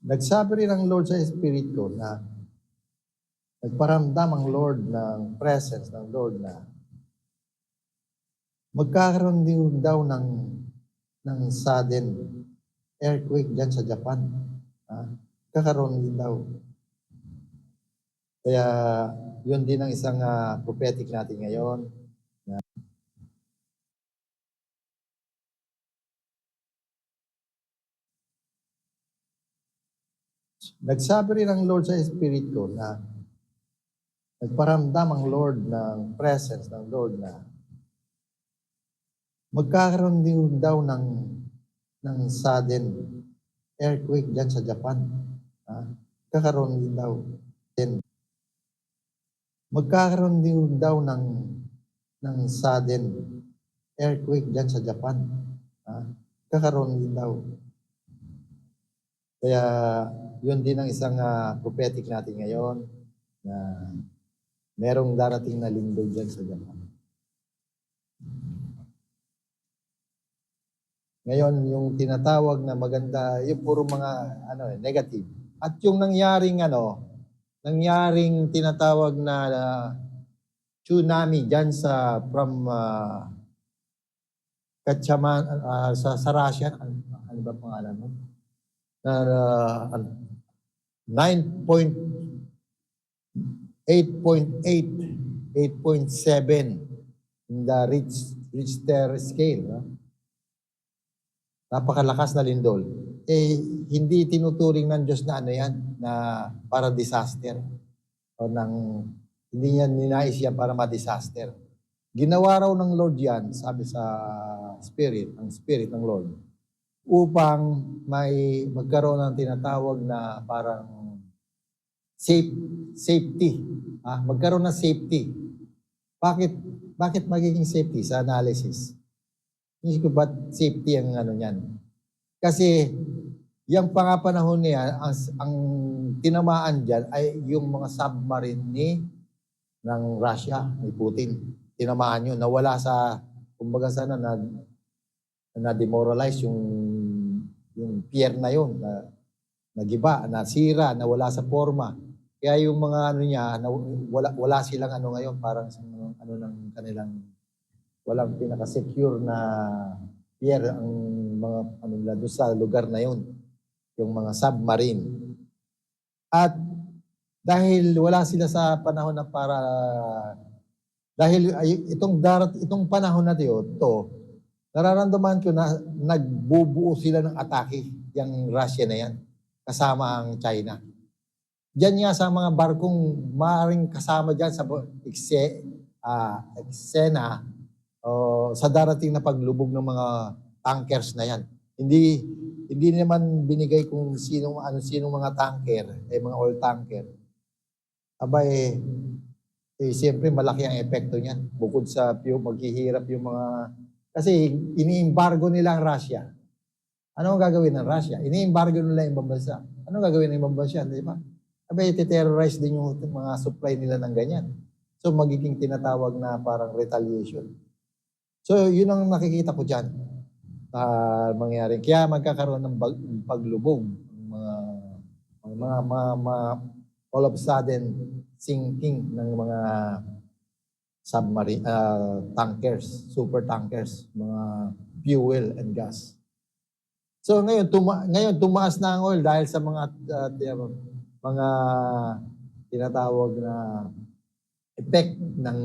Nagsabi rin ang Lord sa Spirit ko na nagparamdam ang Lord ng presence ng Lord na magkakaroon din daw ng sudden earthquake dyan sa Japan. Kakaroon din daw. Kaya yun din ang isang prophetic natin ngayon. Nagsabi rin ang Lord sa Spirit ko na nagparamdam ang Lord ng presence ng Lord na magkakaroon din daw ng sudden earthquake dyan sa Japan. Kakaroon din daw. Magkakaroon din daw ng sudden earthquake dyan sa Japan. Kakaroon din daw. Kaya yun din ang isang prophetic natin ngayon na merong darating na lindol dyan sa Japan. Ngayon, yung tinatawag na maganda, yung puro mga negative. At yung nangyaring tinatawag na tsunami dyan from Kachaman, sa Russia, ano ba pangalan mo? 8.7 in the Richter scale. Napakalakas na lindol. Hindi tinuturing ng Diyos na na para disaster. Hindi niya ninais yan para ma-disaster. Ginawa raw ng Lord yan, sabi sa Spirit, ang Spirit ng Lord, upang may magkaroon ng tinatawag na parang safety. Magkaroon ng safety. Bakit magiging safety sa analysis? Hindi ko ba't safety ang yan? Kasi yung pangapanahon niya, ang tinamaan dyan ay yung mga submarine ng Russia, ni Putin. Tinamaan yun. Nawala sa, kumbaga sana na-demoralize yung pier na yun, nagiba, nasira, nawala sa forma. Kaya yung mga wala silang ngayon, parang ng kanilang walang pinaka-secure na pier ang mga doon sa lugar na yun, yung mga submarine. At dahil wala sila sa panahon na dahil itong panahon na ito, nararamdaman ko na nagbubuo sila ng atake, yung Russia na yan, kasama ang China. Diyan nga sa mga barkong maaaring kasama dyan sa eksena, sa darating na paglubog ng mga tankers na yan. Hindi naman binigay kung sinong mga tanker, mga oil tanker. Siyempre malaki ang epekto niyan. Bukod sa maghihirap yung mga, kasi ini-embargo nila ang Russia. Ano ang gagawin ng Russia? Ini-embargo nila yung ibang bansa. Ano ang gagawin ng ibang bansa? Di ba? Iti-terrorize din yung mga supply nila ng ganyan. So magiging tinatawag na parang retaliation. So, yun ang nakikita ko dyan. Mangyari. Kaya magkakaroon ng paglubog. All of a sudden, sinking ng mga submarine, tankers, super tankers, mga fuel and gas. So, ngayon tumaas na ang oil dahil sa mga tinatawag na effect ng